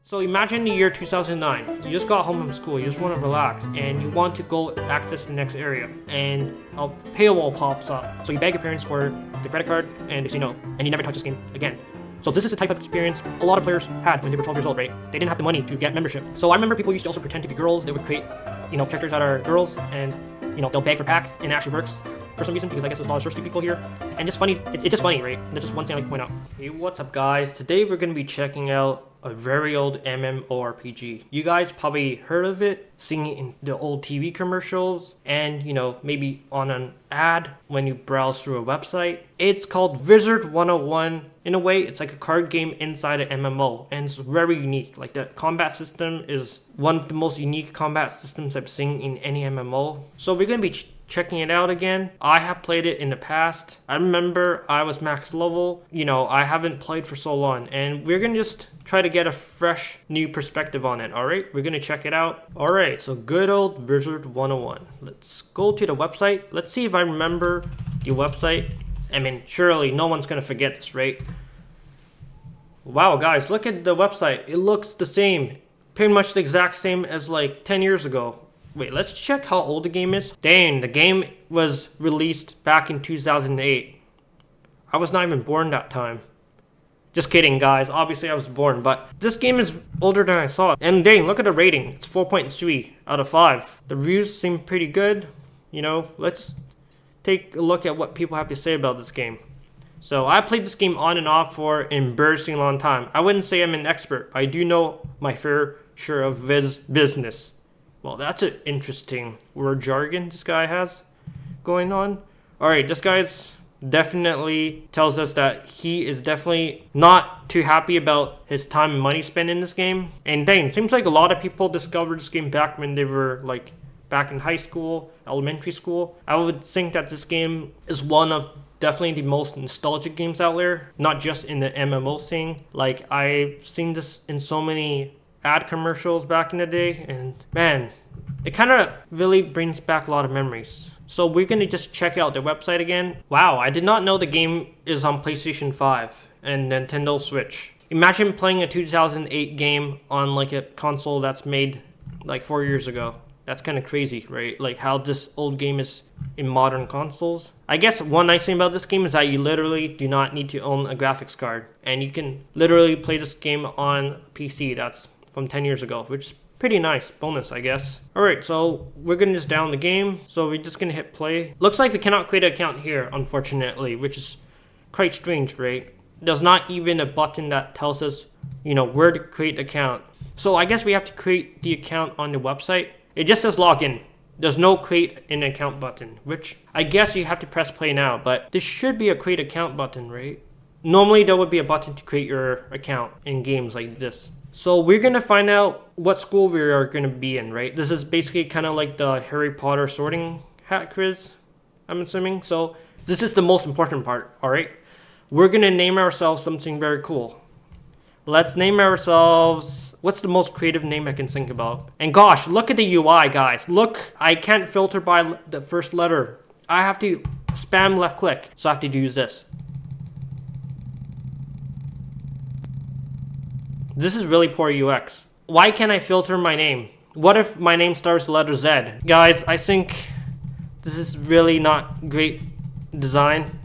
So imagine the year 2009. You just got home from school, you just want to relax, and you want to go access the next area, and a paywall pops up. So you beg your parents for the credit card, and they say no, and you never touch this game again. So this is the type of experience a lot of players had when they were 12 years old, right? They didn't have the money to get membership. So I remember people used to also pretend to be girls. They would create, characters that are girls, and they'll beg for packs, and it actually works for some reason, because I guess there's a lot of thirsty people here. And just funny, it's just funny, right? That's just one thing I like to point out. Hey, what's up guys? Today we're going to be checking out a very old MMORPG. You guys probably heard of it, seeing it in the old TV commercials, and maybe on an ad when you browse through a website. It's called Wizard101. In a way, it's like a card game inside an MMO, and it's very unique. Like, the combat system is one of the most unique combat systems I've seen in any MMO. So we're going to be checking it out again. I have played it in the past. I remember I was max level. I haven't played for so long, and we're gonna just try to get a fresh new perspective on it. Alright, we're gonna check it out. Alright, so good old Wizard101. Let's go to the website. Let's see if I remember the website. I mean, surely no one's gonna forget this, right? Wow guys, look at the website. It looks the same, pretty much the exact same as like 10 years ago. Wait, let's check how old the game is. Dang, the game was released back in 2008. I was not even born that time. Just kidding, guys. Obviously, I was born, but this game is older than I saw. And dang, look at the rating. It's 4.3 out of 5. The reviews seem pretty good. Let's take a look at what people have to say about this game. So, I played this game on and off for an embarrassing long time. I wouldn't say I'm an expert, but I do know my fair share of business. Well, that's an interesting word jargon this guy has going on. Alright, this guy's definitely tells us that he is definitely not too happy about his time and money spent in this game. And dang, it seems like a lot of people discovered this game back when they were like back in high school, elementary school. I would think that this game is one of definitely the most nostalgic games out there, not just in the MMO scene. Like, I've seen this in so many ad commercials back in the day, and man, it kind of really brings back a lot of memories. So we're gonna just check out the website again. Wow, I did not know the game is on PlayStation 5 and Nintendo Switch. Imagine playing a 2008 game on like a console that's made like 4 years ago. That's kind of crazy, right? Like how this old game is in modern consoles. I guess one nice thing about this game is that you literally do not need to own a graphics card, and you can literally play this game on PC that's from 10 years ago, which is pretty nice bonus, I guess. Alright, so we're gonna just down the game. So we're just gonna hit play. Looks like we cannot create an account here, unfortunately, which is quite strange, right? There's not even a button that tells us, where to create the account. So I guess we have to create the account on the website. It just says login. There's no create an account button, which I guess you have to press play now, but there should be a create account button, right? Normally there would be a button to create your account in games like this. So we're going to find out what school we are going to be in, right? This is basically kind of like the Harry Potter sorting hat quiz, I'm assuming. So this is the most important part, all right? We're going to name ourselves something very cool. Let's name ourselves... What's the most creative name I can think about? And gosh, look at the UI, guys. Look, I can't filter by the first letter. I have to spam left click, so I have to use this. This is really poor UX. Why can't I filter my name? What if my name starts with the letter Z? Guys, I think this is really not great design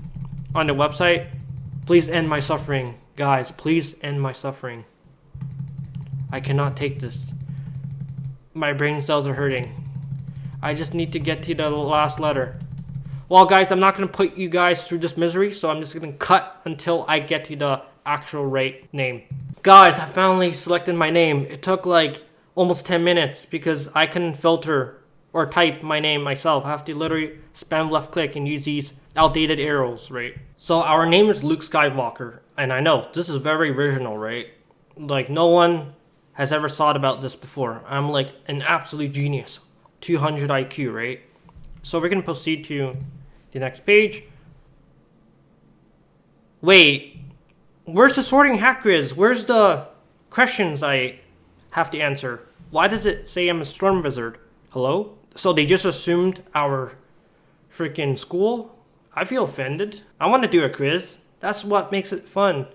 on the website. Please end my suffering. Guys, please end my suffering. I cannot take this. My brain cells are hurting. I just need to get to the last letter. Well, guys, I'm not going to put you guys through this misery, so I'm just going to cut until I get to the actual right name. Guys, I finally selected my name. It took like almost 10 minutes because I couldn't filter or type my name myself. I have to literally spam left click and use these outdated arrows, right? So our name is Luke Skywalker. And I know, this is very original, right? Like, no one has ever thought about this before. I'm like an absolute genius. 200 IQ, right? So we're going to proceed to the next page. Wait. Where's the sorting hat quiz? Where's the questions I have to answer? Why does it say I'm a storm wizard? Hello? So they just assumed our freaking school? I feel offended. I want to do a quiz. That's what makes it fun.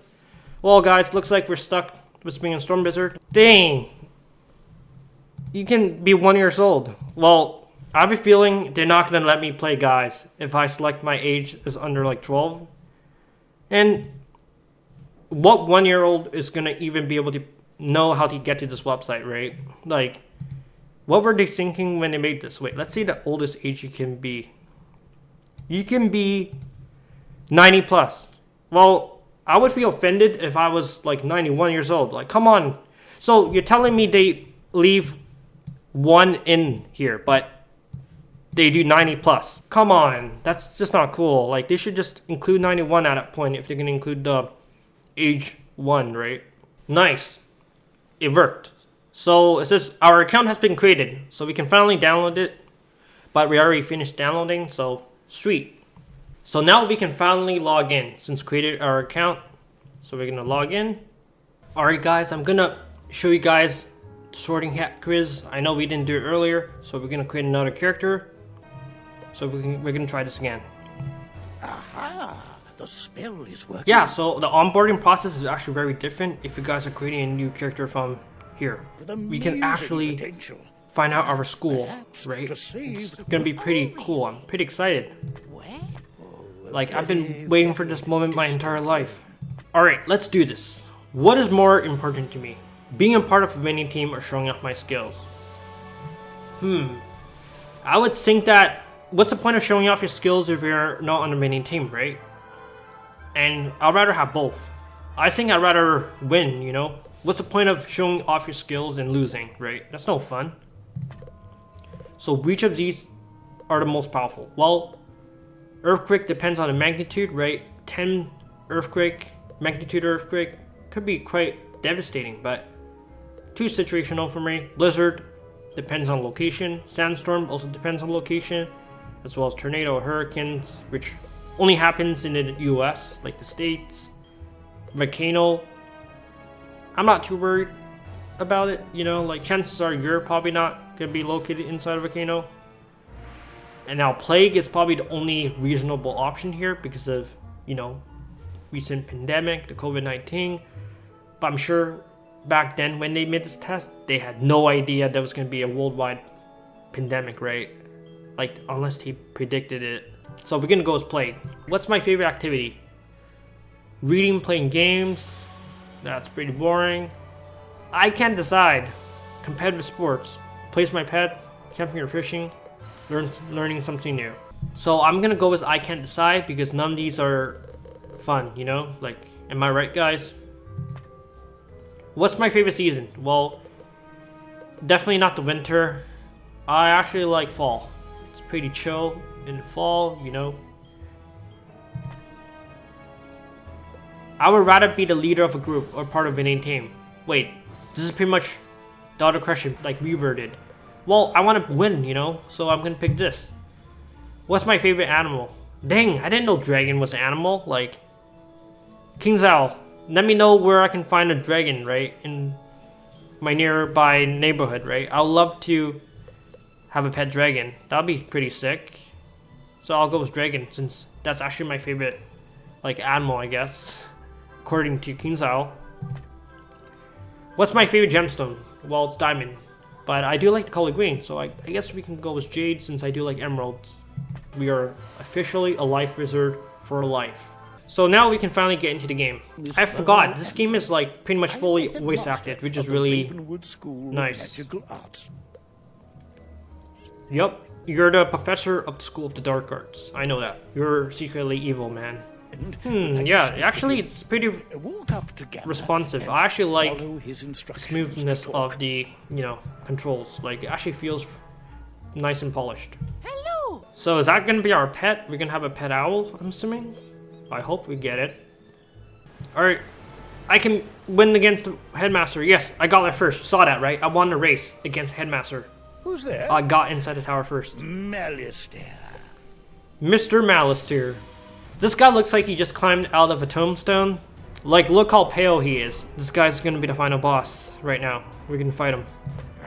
Well, guys, looks like we're stuck with being a storm wizard. Dang. You can be 1 year old. Well, I have a feeling they're not gonna let me play guys if I select my age is under like 12. And what 1 year old is gonna even be able to know how to get to this website, right? Like, what were they thinking when they made this? Wait, let's see the oldest age you can be. You can be 90 plus. Well, I would feel offended if I was like 91 years old. Like, come on. So you're telling me they leave 1 in here, but they do 90 plus. Come on, that's just not cool. Like, they should just include 91 at that point if they're gonna include the age 1, right? Nice, it worked. So it says our account has been created, so we can finally download it, but we already finished downloading, so sweet. So now we can finally log in since created our account. So we're gonna log in. Alright guys, I'm gonna show you guys the sorting hat quiz. I know we didn't do it earlier, so we're gonna create another character. So we're gonna try this again. Aha! The spell is working. Yeah, so the onboarding process is actually very different if you guys are creating a new character from here. We can actually find out our school, right? It's gonna be pretty cool. I'm pretty excited. Like, I've been waiting for this moment my entire life. Alright, let's do this. What is more important to me? Being a part of a winning team or showing off my skills? I would think that, what's the point of showing off your skills if you're not on a winning team, right? And I'd rather have both. I think I'd rather win, you know? What's the point of showing off your skills and losing, right? That's no fun. So which of these are the most powerful? Well, earthquake depends on the magnitude, right? 10 earthquake, magnitude earthquake could be quite devastating, but too situational for me. Blizzard depends on location. Sandstorm also depends on location, as well as tornado, hurricanes, which only happens in the US, like the States. Volcano, I'm not too worried about it, you know, like chances are you're probably not gonna be located inside a volcano. And now plague is probably the only reasonable option here because of, you know, recent pandemic, the COVID-19. But I'm sure back then when they made this test, they had no idea there was gonna be a worldwide pandemic, right? Like, unless he predicted it. So we're gonna go as plague. What's my favorite activity? Reading, playing games. That's pretty boring. I can't decide. Competitive sports. Place my pets. Camping or fishing. Learning something new. So I'm gonna go with I can't decide because none of these are fun, you know? Like, am I right, guys? What's my favorite season? Well, definitely not the winter. I actually like fall. It's pretty chill in the fall, you know? I would rather be the leader of a group or part of a winning team. Wait, this is pretty much the other question, like Weaver did. Well, I want to win, you know, so I'm gonna pick this. What's my favorite animal? Dang, I didn't know dragon was an animal. Like, King Zhao, let me know where I can find a dragon, right, in my nearby neighborhood, right? I'd love to have a pet dragon. That'd be pretty sick. So I'll go with dragon since that's actually my favorite, like, animal, I guess, according to King Zhao. What's my favorite gemstone? Well, it's diamond. But I do like the color green, so I guess we can go with jade since I do like emeralds. We are officially a life wizard for life. So now we can finally get into the game. I forgot, this game is like pretty much fully voice acted, which is really nice. Yup, you're the professor of the School of the Dark Arts. I know that. You're secretly evil, man. Yeah, actually it's pretty responsive. I actually like the smoothness of the, you know, controls. Like, it actually feels nice and polished. Hello. So is that gonna be our pet? We're gonna have a pet owl, I'm assuming? I hope we get it. Alright, I can win against the headmaster. Yes, I got there first. Saw that, right? I won the race against headmaster. Who's there? I got inside the tower first. Malistaire. Mr. Malistaire. This guy looks like he just climbed out of a tombstone. Like, look how pale he is. This guy's gonna be the final boss right now. We're gonna fight him.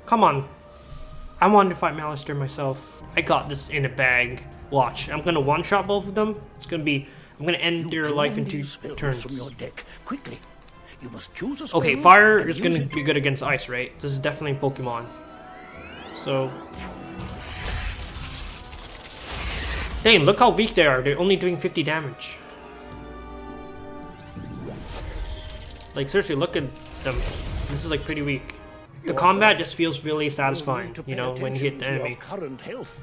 Come on. I wanted to fight Malistaire myself. I got this in a bag. Watch, I'm gonna one-shot both of them. It's gonna be, I'm gonna end their life in 2 turns. From your deck. Quickly. You must choose a spell. Okay, fire and is use gonna it. be good against ice, right? This is definitely Pokemon. So... Dang, look how weak they are. They're only doing 50 damage. Like, seriously, look at them. This is, like, pretty weak. The combat just feels really satisfying, you know, when you hit the enemy. Current health.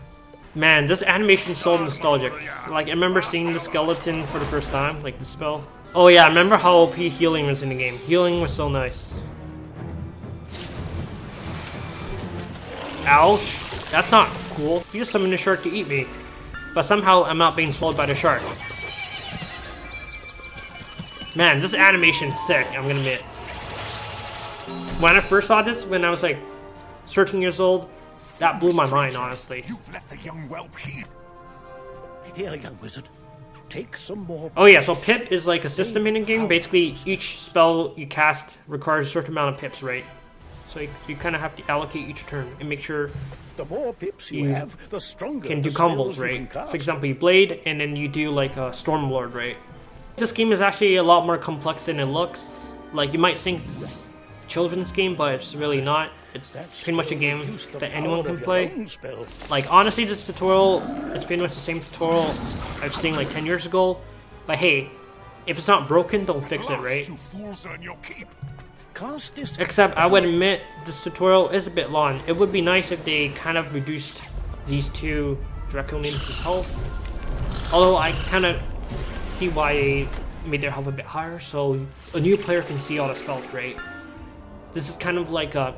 Man, this animation is so nostalgic. Like, I remember seeing the skeleton for the first time, like the spell. Oh yeah, I remember how OP healing was in the game. Healing was so nice. Ouch. That's not cool. You just summoned a shark to eat me. But somehow I'm not being swallowed by the shark. Man, this animation's sick, I'm gonna admit. When I first saw this, when I was like 13 years old, that blew my mind, honestly. You've let the young whelp heed. Here, young wizard. Take some more. Oh yeah, so pip is like a system in the game. Basically, each spell you cast requires a certain amount of pips, right? So you kind of have to allocate each turn and make sure The more pips you have, the stronger can do the spells combos, you right? can cast. For example, you blade, and then you do like a Stormlord, right? This game is actually a lot more complex than it looks. Like, you might think this is a children's game, but it's really not. It's pretty much a game that anyone can play. Like, honestly, this tutorial is pretty much the same tutorial I've seen like 10 years ago. But hey, if it's not broken, don't fix it, right? You fools earn your keep. Cast this. Except, I would admit, this tutorial is a bit long. It would be nice if they kind of reduced these two Draconians' health. Although, I kind of see why they made their health a bit higher, so a new player can see all the spells, right? This is kind of like a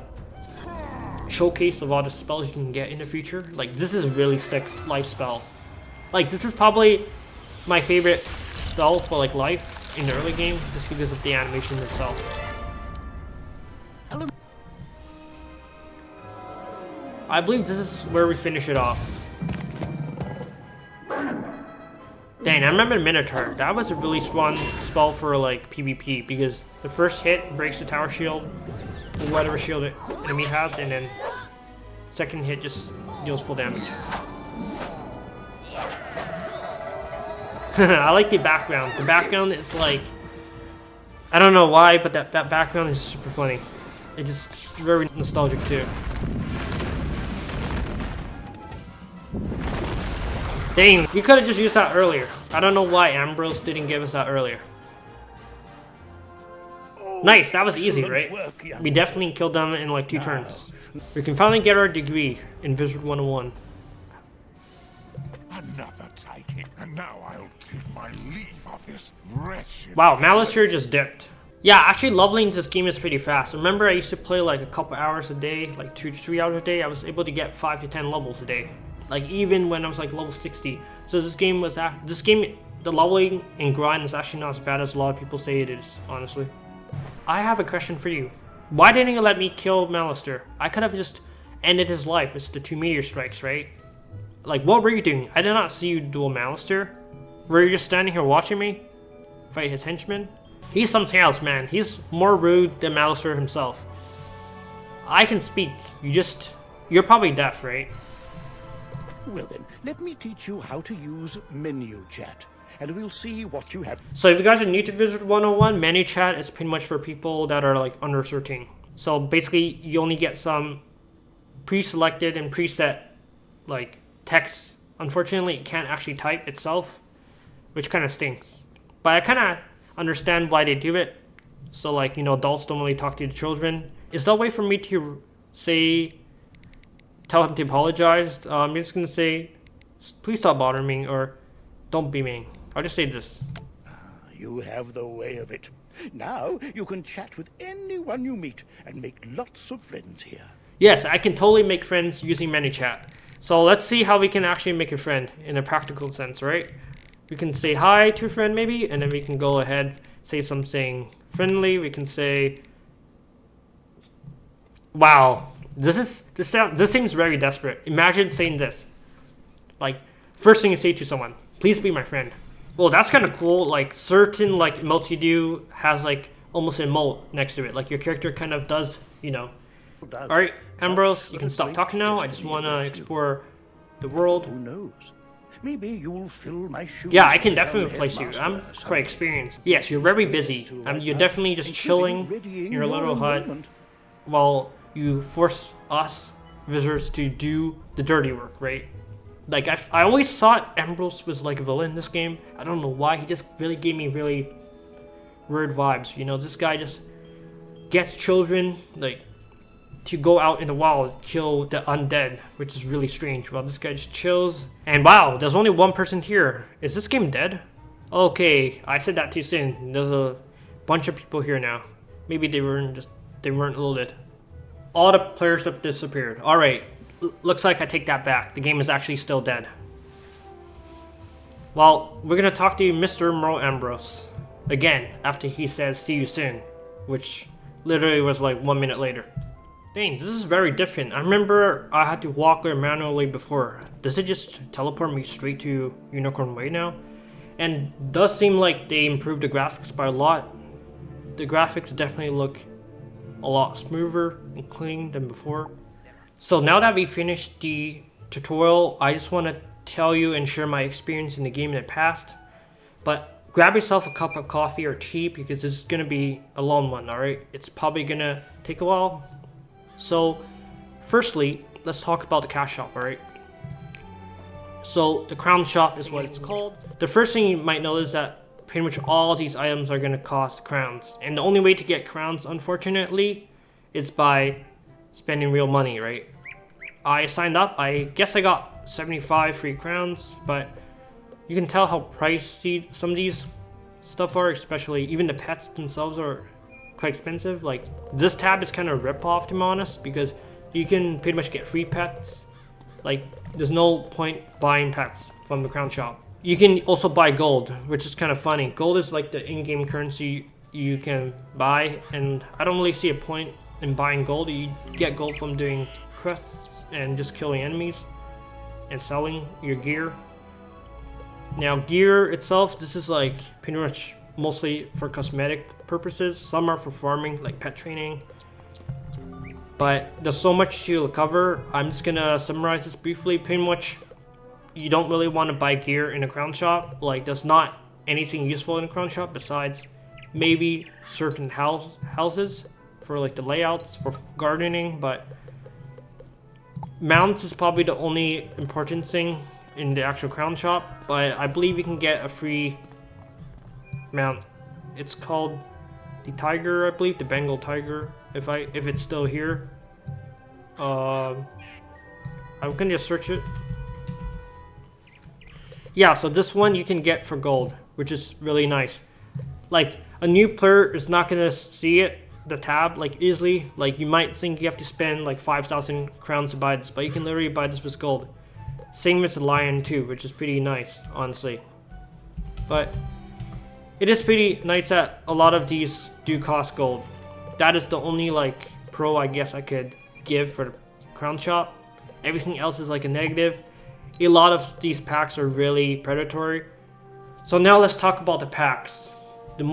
showcase of all the spells you can get in the future. Like, this is really sick life spell. Like, this is probably my favorite spell for like life in the early game, just because of the animation itself. I believe this is where we finish it off. Dang, I remember Minotaur. That was a really strong spell for like PvP, because the first hit breaks the tower shield, or whatever shield the enemy has, and then second hit just deals full damage. I like the background. The background is like, I don't know why, but that background is super funny. It's just very nostalgic too. Dang, we could have just used that earlier. I don't know why Ambrose didn't give us that earlier. Nice, that was easy, right? We definitely killed them in like 2 turns. We can finally get our degree in Wizard101. Another take it, and now I'll take my leave of this wretched. Wow, Malister just dipped. Yeah, actually leveling this game is pretty fast. Remember, I used to play like a couple hours a day, like 2 to 3 hours a day. I was able to get 5 to 10 levels a day. Like, even when I was like level 60. So this game, the leveling and grind is actually not as bad as a lot of people say it is, honestly. I have a question for you. Why didn't you let me kill Malister? I could have just ended his life. It's the 2 meteor strikes, right? Like, what were you doing? I did not see you duel Malister. Were you just standing here watching me fight his henchmen? He's something else, man. He's more rude than Malister himself. I can speak. You're probably deaf, right? Well then, let me teach you how to use menu chat, and we'll see what you have. So if you guys are new to Wizard101, menu chat is pretty much for people that are like under 13. So basically, you only get some pre-selected and preset like text. Unfortunately, it can't actually type itself, which kind of stinks. But I kind of understand why they do it. So like, you know, adults don't really talk to the children. Is there a way for me to say, tell him to apologize? I'm just gonna say, please stop bothering me, or don't be mean. I'll just say this. You have the way of it. Now you can chat with anyone you meet and make lots of friends here. Yes, I can totally make friends using ManyChat. So let's see how we can actually make a friend in a practical sense, right? We can say hi to a friend maybe, and then we can go ahead, say something friendly. We can say, wow, this seems very desperate. Imagine saying this. Like, first thing you say to someone, please be my friend. Well, that's kind of cool. Like, certain like emotes you do has like almost an emote next to it. Like, your character kind of does, you know. Alright, Ambrose, you can stop talking now. I just want to explore the world. Who knows? Maybe you'll fill my shoes. Yeah, I can with definitely our replace you. headmaster I'm someday. quite experienced. Yes, you're very busy. You're definitely just chilling in your little hut while you force us visitors to do the dirty work, right? Like, I always thought Ambrose was like a villain in this game. I don't know why. He just really gave me really weird vibes. You know, this guy just gets children, like, to go out in the wild, kill the undead, which is really strange. Well, this guy just chills. And wow, there's only one person here. Is this game dead? Okay, I said that too soon. There's a bunch of people here now. Maybe they weren't loaded. All the players have disappeared. Alright, looks like I take that back. The game is actually still dead. Well, we're gonna talk to Mr. Merle Ambrose again after he says see you soon, which literally was like 1 minute later. Dang, this is very different. I remember I had to walk there manually before. Does it just teleport me straight to Unicorn Way now? And does seem like they improved the graphics by a lot. The graphics definitely look a lot smoother and clean than before. So now that we finished the tutorial, I just want to tell you and share my experience in the game in the past. But grab yourself a cup of coffee or tea because this is going to be a long one, alright? It's probably going to take a while. So, firstly, let's talk about the cash shop, alright? So, the crown shop is what it's called. The first thing you might notice is that pretty much all these items are going to cost crowns. And the only way to get crowns, unfortunately, is by spending real money, right? I signed up. I guess I got 75 free crowns, but you can tell how pricey some of these stuff are, especially even the pets themselves are quite expensive. Like, this tab is kind of a rip-off, to be honest, because you can pretty much get free pets. Like, there's no point buying pets from the crown shop. You can also buy gold, which is kind of funny. Gold is like the in-game currency you can buy, and I don't really see a point in buying gold. You get gold from doing quests and just killing enemies and selling your gear. Now, gear itself, this is like pretty much mostly for cosmetic purposes. Some are for farming, like pet training. But there's so much to cover. I'm just gonna summarize this briefly. Pretty much, you don't really want to buy gear in a crown shop. Like, there's not anything useful in a crown shop besides maybe certain houses for like the layouts for gardening. But mounts is probably the only important thing in the actual crown shop. But I believe you can get a free mount. It's called the tiger, I believe, the Bengal tiger, if it's still here. I'm gonna just search it. Yeah, so this one you can get for gold, which is really nice. Like, a new player is not gonna see it, the tab, like, easily. Like, you might think you have to spend like 5,000 crowns to buy this, but you can literally buy this with gold. Same with the lion too, which is pretty nice, honestly. But it is pretty nice that a lot of these do cost gold. That is the only like pro I guess I could give for the crown shop. Everything else is like a negative. A lot of these packs are really predatory. So now let's talk about the packs. The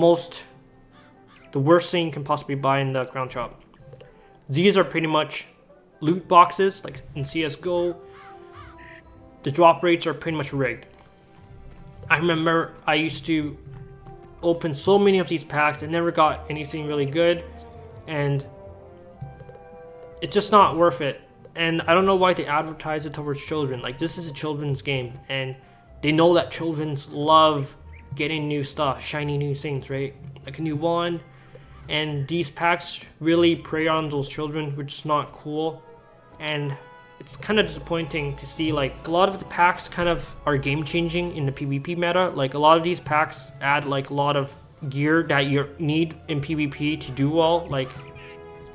worst thing you can possibly buy in the crown shop. These are pretty much loot boxes, like in CSGO. The drop rates are pretty much rigged. I remember I used to open so many of these packs and never got anything really good, and it's just not worth it. And I don't know why they advertise it towards children. Like, this is a children's game, and they know that children's love getting new stuff, shiny new things, right? Like a new wand. And these packs really prey on those children, which is not cool. And it's kind of disappointing to see, like, a lot of the packs kind of are game changing in the PvP meta. Like, a lot of these packs add like a lot of gear that you need in PvP to do well. Like,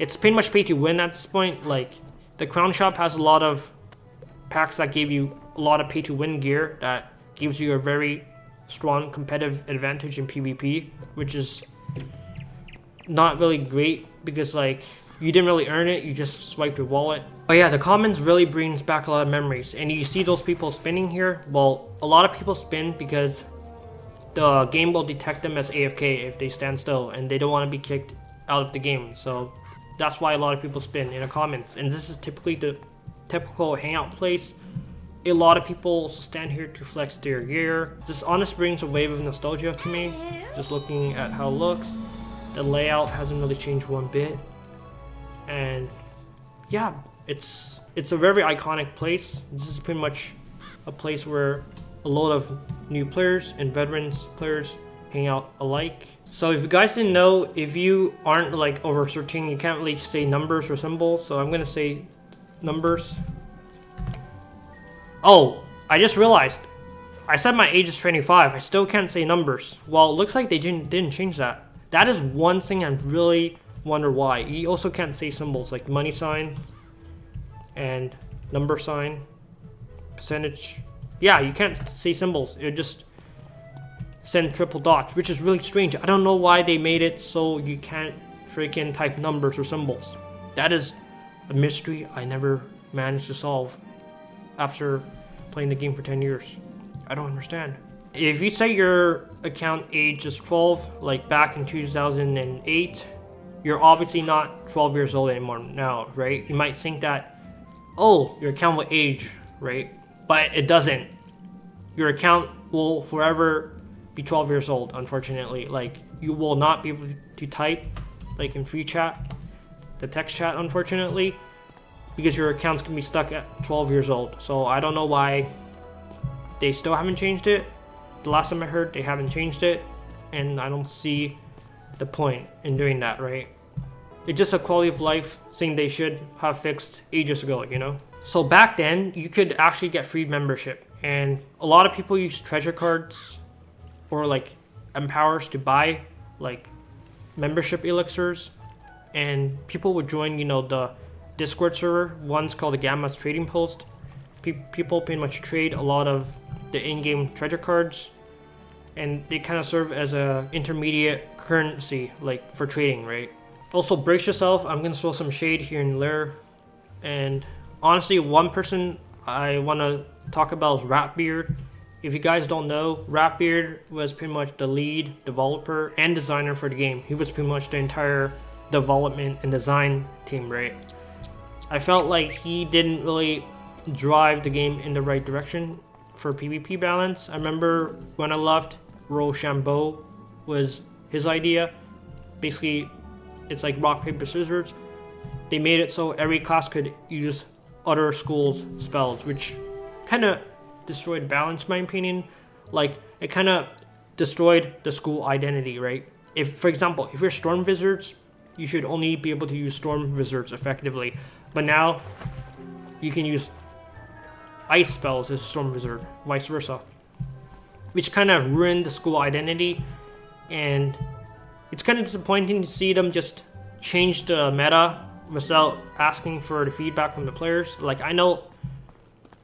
it's pretty much pay to win at this point. Like, the crown shop has a lot of packs that give you a lot of pay to win gear that gives you a very strong competitive advantage in PvP, which is not really great because, like, you didn't really earn it, you just swiped your wallet. But yeah, the commons really brings back a lot of memories. And you see those people spinning here? Well, a lot of people spin because the game will detect them as AFK if they stand still and they don't want to be kicked out of the game. So that's why a lot of people spin in the comments. And this is typically the typical hangout place A lot of people also stand here to flex their gear. This honestly brings a wave of nostalgia to me, just looking at how it looks. The layout hasn't really changed one bit. And yeah, it's a very iconic place. This is pretty much a place where a lot of new players and veterans players hang out alike. So if you guys didn't know, if you aren't like over 13, you can't really say numbers or symbols. So I'm gonna say numbers. Oh, I just realized. I said my age is 25. I still can't say numbers. Well, it looks like they didn't change that. That is one thing I really wonder why. You also can't say symbols like money sign and number sign, percentage. Yeah, you can't say symbols. It just send triple dots, which is really strange. I don't know why they made it so you can't freaking type numbers or symbols. That is a mystery I never managed to solve after playing the game for 10 years. I don't understand. If you say your account age is 12, like back in 2008, you're obviously not 12 years old anymore now, right? You might think that, oh, your account will age, right? But it doesn't. Your account will forever be 12 years old, unfortunately. Like, you will not be able to type, like in free chat, the text chat, unfortunately, because your account's gonna be stuck at 12 years old. So I don't know why they still haven't changed it. The last time I heard, they haven't changed it, and I don't see the point in doing that, right? It's just a quality of life thing they should have fixed ages ago, you know? So back then, you could actually get free membership, and a lot of people use treasure cards or like empowers to buy like membership elixirs, and people would join, you know, the Discord server. One's called the Gamma's Trading Post. People pretty much trade a lot of the in-game treasure cards, and they kind of serve as a intermediate currency like for trading, right? Also, brace yourself, I'm gonna throw some shade here and there, and honestly, one person I want to talk about is Ratbeard. If you guys don't know, Ratbeard was pretty much the lead developer and designer for the game. He was pretty much the entire development and design team, right? I felt like he didn't really drive the game in the right direction for PvP balance. I remember when I left, Rochambeau was his idea. Basically, it's like rock, paper, scissors. They made it so every class could use other schools' spells, which kind of destroyed balance, in my opinion. Like, it kind of destroyed the school identity, right? If, for example, if you're Storm Wizards, you should only be able to use Storm Wizards effectively. But now, you can use Ice spells as a Storm Wizard, vice versa. Which kind of ruined the school identity, and it's kind of disappointing to see them just change the meta without asking for the feedback from the players. Like, I know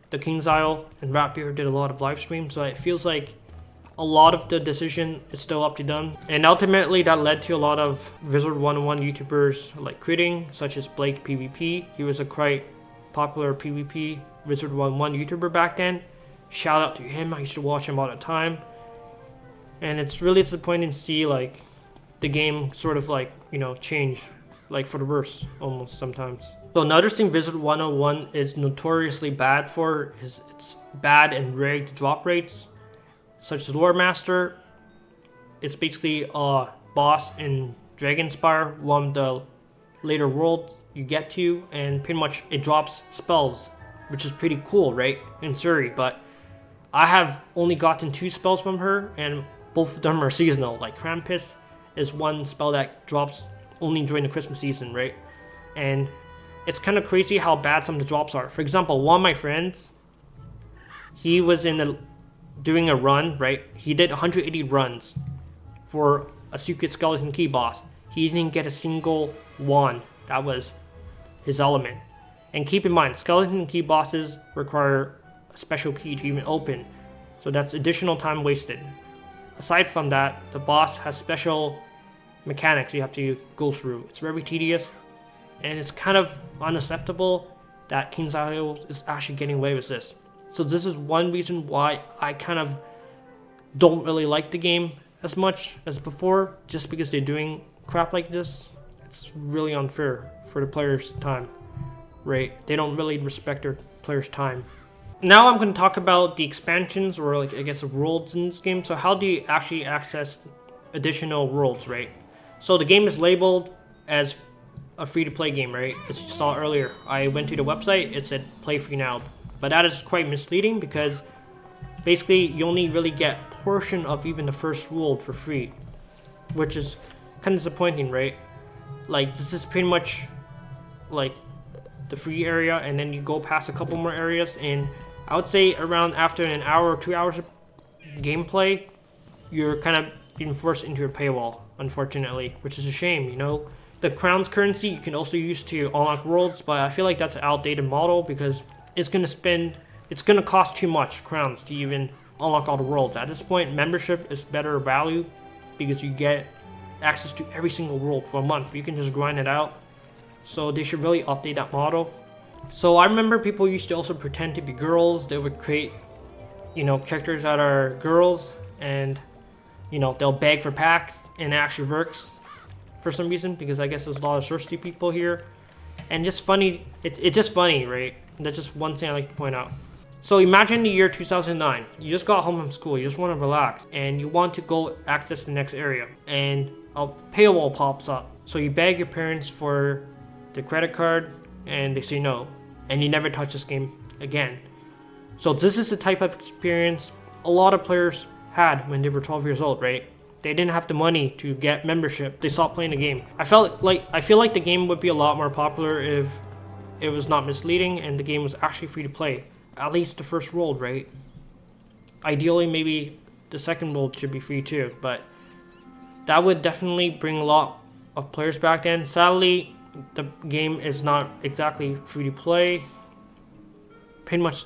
the King's Isle and Ratbeard did a lot of live streams, so it feels like a lot of the decision is still up to them. And ultimately that led to a lot of Wizard101 YouTubers like quitting, such as Blake PvP. He was a quite popular PvP Wizard101 YouTuber back then. Shout out to him, I used to watch him all the time. And it's really disappointing to see like the game sort of like, you know, change like for the worse almost sometimes. So another thing Wizard101 is notoriously bad for is its bad and rigged drop rates. Such as Lore Master, it's basically a boss in Dragonspire, one of the later worlds you get to, and pretty much it drops spells, which is pretty cool, right? In Suri, but I have only gotten 2 spells from her, and both of them are seasonal. Like Krampus is one spell that drops only during the Christmas season, right? And it's kind of crazy how bad some of the drops are. For example, one of my friends, he was doing a run, right? He did 180 runs for a secret skeleton key boss. He didn't get a single one. That was his element. And keep in mind, skeleton key bosses require a special key to even open, so that's additional time wasted. Aside from that, the boss has special mechanics you have to go through. It's very tedious, and it's kind of unacceptable that King's Isle is actually getting away with this. So this is one reason why I kind of don't really like the game as much as before, just because they're doing crap like this. It's really unfair for the players' time, right? They don't really respect their players' time. Now I'm going to talk about the expansions, or like I guess the worlds in this game. So how do you actually access additional worlds, right? So the game is labeled as a free-to-play game, right? As you saw earlier, I went to the website, it said play free now, but that is quite misleading because basically you only really get a portion of even the first world for free, which is kind of disappointing, right? Like this is pretty much like the free area, and then you go past a couple more areas, and I would say around after an hour or 2 hours of gameplay, you're kind of being forced into a paywall, unfortunately, which is a shame, you know? The crowns currency you can also use to unlock worlds, but I feel like that's an outdated model because it's gonna cost too much crowns to even unlock all the worlds. At this point, membership is better value because you get access to every single world for a month. You can just grind it out. So they should really update that model. So I remember people used to also pretend to be girls. They would create, you know, characters that are girls, and you know, they'll beg for packs, and it actually works for some reason because I guess there's a lot of thirsty people here. And just funny, it's just funny, right? That's just one thing I like to point out. So imagine the year 2009. You just got home from school, you just want to relax, and you want to go access the next area, and a paywall pops up. So you beg your parents for the credit card, and they say no, and you never touch this game again. So this is the type of experience a lot of players had when they were 12 years old, right? They didn't have the money to get membership. They stopped playing the game. I feel like the game would be a lot more popular if it was not misleading and the game was actually free to play. At least the first world, right? Ideally, maybe the second world should be free too, but that would definitely bring a lot of players back then. Sadly, the game is not exactly free to play. Pretty much,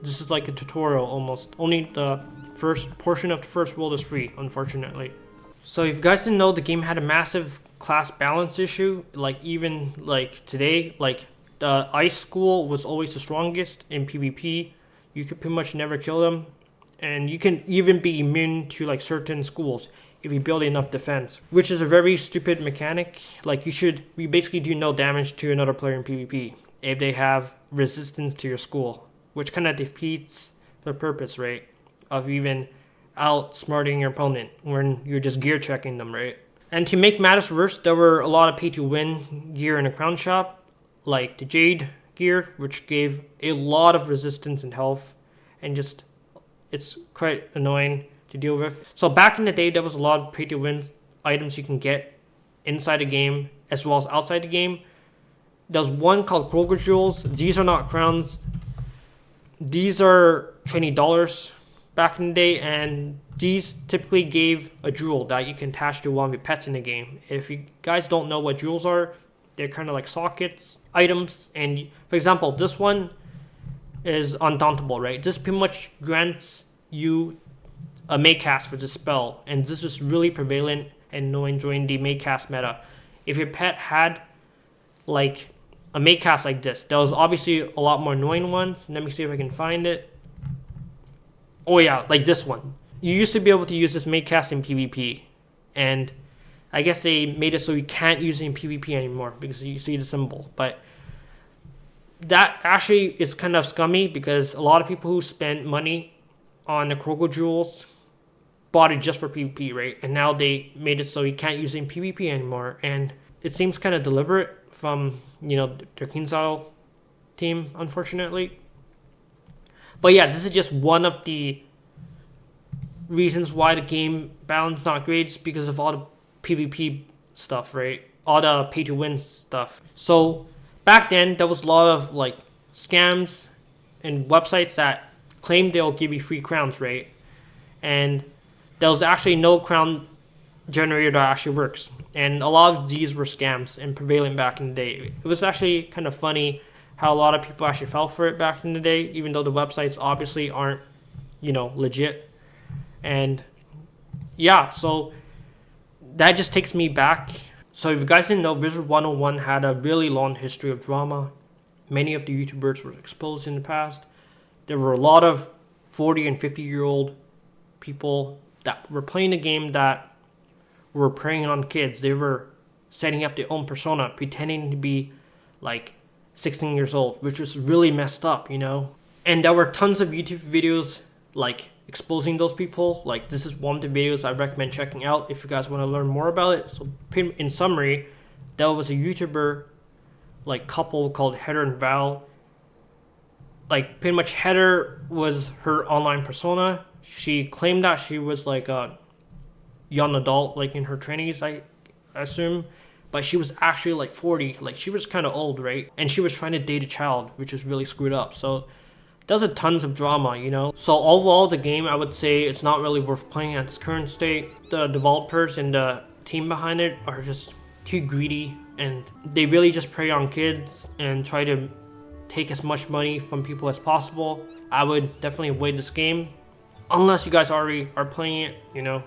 this is like a tutorial almost. Only the first portion of the first world is free, unfortunately. So if you guys didn't know, the game had a massive class balance issue. Like even like today, like the ice school was always the strongest in PvP. You could pretty much never kill them, and you can even be immune to like certain schools if you build enough defense, which is a very stupid mechanic. Like you basically do no damage to another player in PvP if they have resistance to your school, which kind of defeats the purpose, right, of even outsmarting your opponent when you're just gear checking them, right? And to make matters worse, there were a lot of pay to win gear in the crown shop, like the Jade gear, which gave a lot of resistance and health, and just it's quite annoying to deal with. So back in the day, there was a lot of pay to win items you can get inside the game as well as outside the game. There's one called Kroger Jewels. These are not crowns. These are $20 back in the day, and these typically gave a jewel that you can attach to one of your pets in the game. If you guys don't know what jewels are, they're kind of like sockets, items, and for example, this one is undauntable, right? This pretty much grants you a Maycast for this spell, and this is really prevalent and annoying during the Maycast meta. If your pet had like a Maycast like this, there was obviously a lot more annoying ones. Let me see if I can find it. Oh yeah, like this one. You used to be able to use this Maycast in PvP, and I guess they made it so you can't use it in PvP anymore because you see the symbol. But that actually is kind of scummy because a lot of people who spent money on the Kroger Jewels bought it just for PvP, right? And now they made it so you can't use it in PvP anymore. And it seems kind of deliberate from, you know, their Kinsale team, unfortunately. But yeah, this is just one of the reasons why the game balance not great, is because of all the PvP stuff, right? All the pay to win stuff. So back then, there was a lot of like scams and websites that claimed they'll give you free crowns, right? And there was actually no crown generator that actually works. And a lot of these were scams and prevalent back in the day. It was actually kind of funny how a lot of people actually fell for it back in the day, even though the websites obviously aren't, you know, legit. And yeah, so that just takes me back. So if you guys didn't know, Wizard101 had a really long history of drama. Many of the YouTubers were exposed in the past. There were a lot of 40 and 50-year-old people that were playing a game that were preying on kids. They were setting up their own persona, pretending to be like 16 years old, which was really messed up, you know? And there were tons of YouTube videos like exposing those people. Like this is one of the videos I recommend checking out if you guys want to learn more about it. So in summary, there was a YouTuber like couple called Heather and Val. Like pretty much Heather was her online persona. She claimed that she was like a young adult, like in her 20s, I assume. But she was actually like 40. Like she was kind of old, right? And she was trying to date a child, which was really screwed up. So there's a tons of drama, you know? So overall, the game, I would say it's not really worth playing at its current state. The developers and the team behind it are just too greedy, and they really just prey on kids and try to take as much money from people as possible. I would definitely avoid this game unless you guys already are playing it, you know?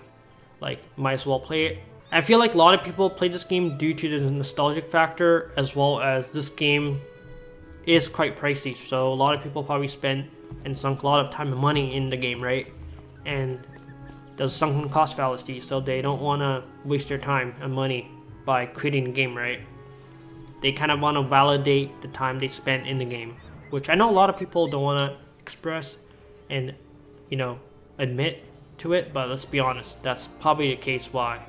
Like, might as well play it. I feel like a lot of people play this game due to the nostalgic factor, as well as this game is quite pricey, so a lot of people probably spent and sunk a lot of time and money in the game, right? And there's sunken cost fallacy, so they don't want to waste their time and money by creating the game, right? They kind of want to validate the time they spent in the game, which I know a lot of people don't want to express and, you know, admit to it, but let's be honest, that's probably the case why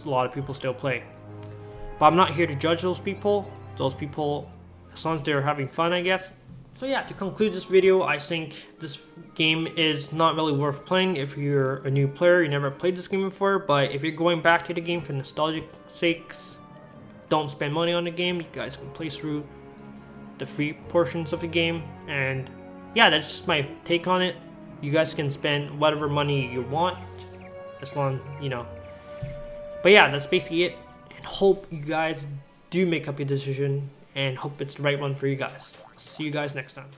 a lot of people still play. But I'm not here to judge those people. As long as they're having fun, I guess. So yeah, to conclude this video, I think this game is not really worth playing if you're a new player, you never played this game before. But if you're going back to the game for nostalgic sakes, don't spend money on the game. You guys can play through the free portions of the game. And yeah, that's just my take on it. You guys can spend whatever money you want, as long, you know. But yeah, that's basically it. And hope you guys do make up your decision, and hope it's the right one for you guys. See you guys next time.